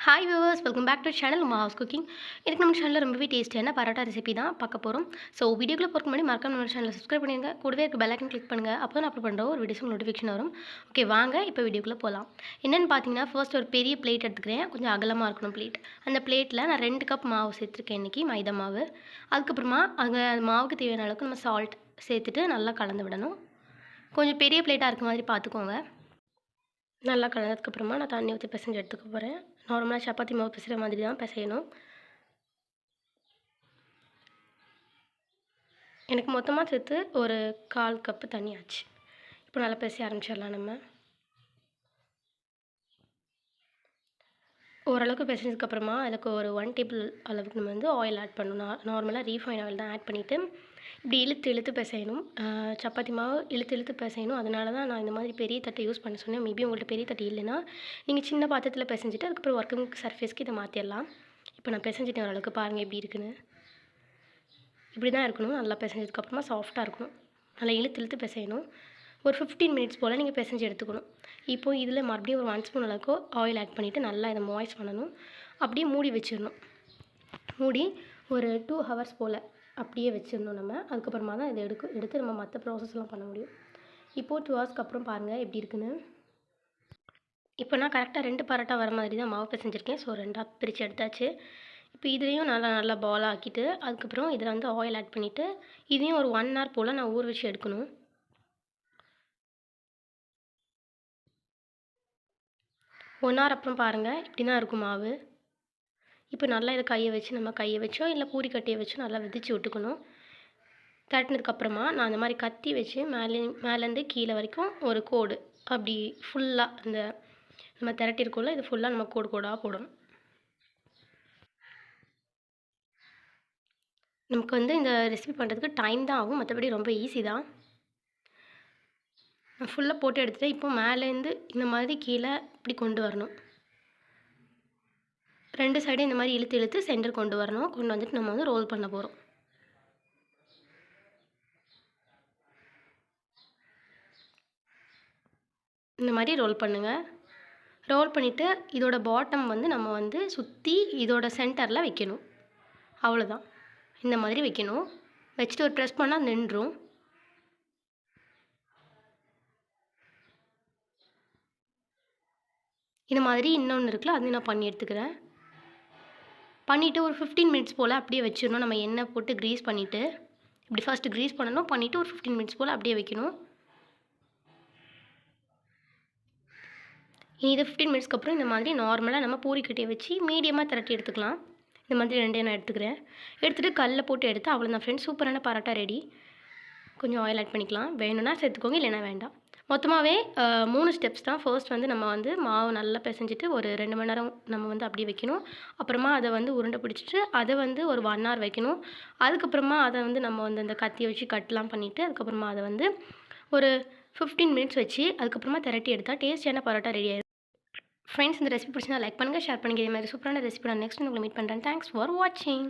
Hi viewers, welcome back to channel Uma house cooking. இதுக்கு நம்ம சேனலில் ரொம்பவே டேஸ்டியான பரோட்டா ரெசிபி தான் பார்க்க போகிறோம். ஸோ வீடியோக்குள்ளே போகிறதுக்கு முன்னாடி மறக்காம நம்ம சேனலில் சப்ஸ்கிரைப் பண்ணிடுங்க. கூடவே இருக்க பெல் ஐக்கன் கிளிக் பண்ணுங்கள். அப்போ தான் அப்லோட் பண்ணுற ஒரு வீடியோஸ் நோட்டிஃபிகேஷன் வரும். ஓகே, வாங்க இப்போ வீடியோக்குள்ளே போகலாம். என்னென்னு பார்த்தீங்கன்னா, ஃபர்ஸ்ட் ஒரு பெரிய பிளேட் எடுத்துக்கிறேன். கொஞ்சம் அகலமாக இருக்கணும் பிளேட். அந்த பிளேட்டில் நான் 2 கப் மாவு சேர்த்துருக்கேன் இன்றைக்கி, மைதா மாவு. அதுக்கப்புறமா அங்கே மாவுக்கு தேவையான அளவுக்கு நம்ம சால்ட் சேர்த்துட்டு நல்லா கலந்து விடணும். கொஞ்சம் பெரிய பிளேட்டாக இருக்க மாதிரி பார்த்துக்கோங்க. நல்லா கலந்ததுக்கப்புறமா நான் தண்ணி ஊற்றி பிசைஞ்சு எடுத்துக்க போகிறேன். நார்மலாக சப்பாத்தி மாவு பிசைகிற மாதிரி தான் பிசையணும். எனக்கு மொத்தமாக சேர்த்து ஒரு 1/4 கப்பு தண்ணி ஆச்சு. இப்போ நல்லா பிசைய ஆரம்பிச்சிடலாம். நம்ம ஓரளவுக்கு பிசைஞ்சதுக்கப்புறமா அதுக்கு ஒரு 1 டேபிள் அளவுக்கு நம்ம வந்து ஆயில் ஆட் பண்ணணும். நார்மலாக ரீஃபைன் ஆயில் தான் ஆட் பண்ணிவிட்டு இப்படி இழுத்து இழுத்து பிசையணும். சப்பாத்தி மாவு இழுத்து இழுத்து பிசையணும். அதனால தான் நான் இந்த மாதிரி பெரிய தட்டை யூஸ் பண்ண சொன்னேன். மேபி உங்கள்கிட்ட பெரிய தட்டு இல்லைன்னா நீங்கள் சின்ன பாத்திரத்தில் பிசைஞ்சிட்டு அதுக்கப்புறம் ஒர்க்கிங் சர்ஃபேஸ்க்கு இதை மாற்றிடலாம். இப்போ நான் பிசைஞ்சிட்டேன் ஓரளவுக்கு. பாருங்கள் எப்படி இருக்குன்னு. இப்படி தான் இருக்கணும். நல்லா பிசைஞ்சதுக்கப்புறமா சாஃப்டாக இருக்கணும். நல்லா இழுத்து இழுத்து பிசையணும். ஒரு 15 மினிட்ஸ் போல் நீங்கள் பிசைஞ்சு எடுத்துக்கணும். இப்போது இதில் மறுபடியும் ஒரு 1 ஸ்பூன் அளவுக்கு ஆயில் ஆட் பண்ணிவிட்டு நல்லா இதை மாய்ஸ் பண்ணணும். அப்படியே மூடி வச்சிடணும். மூடி ஒரு 2 ஹவர்ஸ் போல் அப்படியே வச்சிடணும் நம்ம. அதுக்கப்புறமா தான் இதை எடுத்து நம்ம மற்ற ப்ராசஸ்லாம் பண்ண முடியும். இப்போது 2 ஹவர்ஸ்க்கு அப்புறம் பாருங்கள் எப்படி இருக்குன்னு. இப்போ நான் கரெக்டாக 2 பரோட்டா வர மாதிரி தான் மாவு பிசைஞ்சிருக்கேன். ஸோ 2ஆக பிரித்து எடுத்தாச்சு. இப்போ இதுலேயும் நல்லா பாலாக ஆக்கிட்டு அதுக்கப்புறம் இதில் வந்து ஆயில் ஆட் பண்ணிவிட்டு இதையும் ஒரு 1 ஹவர் போல் நான் ஊற வச்சு எடுக்கணும். 1 ஹவர் அப்புறம் பாருங்கள் இப்படி தான் இருக்கும் மாவு. இப்போ நல்லா இதை நம்ம கையை வச்சோ இல்லை பூரி கட்டியை வச்சோ நல்லா விதிச்சு விட்டுக்கணும். தட்டினதுக்கப்புறமா நான் அந்த மாதிரி கத்தி வச்சு மேலேருந்து கீழே வரைக்கும் ஒரு கோடு அப்படி ஃபுல்லாக இந்த நம்ம திரட்டிருக்கோம்ல, இது ஃபுல்லாக நம்ம கோடு கோடாக போடணும். நமக்கு வந்து இந்த ரெசிபி பண்ணுறதுக்கு டைம் தான் ஆகும், மற்றபடி ரொம்ப ஈஸி தான். நான் ஃபுல்லாக போட்டு எடுத்துகிட்டு இப்போ மேலேருந்து இந்த மாதிரி கீழே இப்படி கொண்டு வரணும். 2 சைடும் இந்த மாதிரி இழுத்து இழுத்து சென்டர் கொண்டு வரணும். கொண்டு வந்துட்டு நம்ம வந்து ரோல் பண்ண போகிறோம். இந்த மாதிரி ரோல் பண்ணுங்கள். ரோல் பண்ணிவிட்டு இதோட பாட்டம் வந்து நம்ம வந்து சுற்றி இதோட சென்டரில் வைக்கணும். அவ்வளோதான். இந்த மாதிரி வைக்கணும். வச்சுட்டு ஒரு ப்ரெஸ் பண்ணால் நின்றும். இந்த மாதிரி இன்னொன்று இருக்குல்ல, அதையும் நான் பண்ணி எடுத்துக்கிறேன். பண்ணிவிட்டு ஒரு 15 மினிட்ஸ் போல் அப்படியே வச்சிடணும். நம்ம எண்ணெய் போட்டு க்ரீஸ் பண்ணிவிட்டு இப்படி ஃபஸ்ட்டு க்ரீஸ் பண்ணணும். பண்ணிவிட்டு ஒரு 15 மினிட்ஸ் போல் அப்படியே வைக்கணும். இது 15 மினிட்ஸ்க்கு அப்புறம் இந்த மாதிரி நார்மலாக நம்ம பூரி கட்டியை வச்சு மீடியமாக திரட்டி எடுத்துக்கலாம். இந்த மாதிரி 2 நான் எடுத்துக்கிறேன். எடுத்துகிட்டு கல்லில் போட்டு எடுத்து அவ்வளோதான் ஃப்ரெண்ட்ஸ், சூப்பரான பரோட்டா ரெடி. கொஞ்சம் ஆயில் ஆட் பண்ணிக்கலாம். வேணும்னா சேர்த்துக்கோங்க, இல்லைனா வேண்டாம். மொத்தமாகவே 3 ஸ்டெப்ஸ் தான். ஃபர்ஸ்ட் வந்து நம்ம வந்து மாவு நல்லா பிசைஞ்சிட்டு ஒரு 2 மணி நேரம் நம்ம வந்து அப்படியே வைக்கணும். அப்புறமா அதை வந்து உருண்டை பிடிச்சிட்டு அதை வந்து ஒரு 1 ஹவர் வைக்கணும். அதுக்கப்புறமா அதை வந்து நம்ம வந்து அந்த கத்தியை வச்சு கட்லாம் பண்ணிவிட்டு அதுக்கப்புறமா அதை வந்து ஒரு 15 மினிட்ஸ் வச்சு அதுக்கப்புறமா திரட்டி எடுத்தால் டேஸ்டியான பரோட்டா ரெடி ஆயிடும். ஃப்ரெண்ட்ஸ், இந்த ரெசிபி பிடிச்சிருந்தா லைக் பண்ணுங்கள், ஷேர் பண்ணுங்கள். இதே மாதிரி சூப்பரான ரெசிபி நான் நெக்ஸ்ட் உங்களை மீட் பண்ணுறேன். தேங்க்ஸ் ஃபார் வாட்சிங்.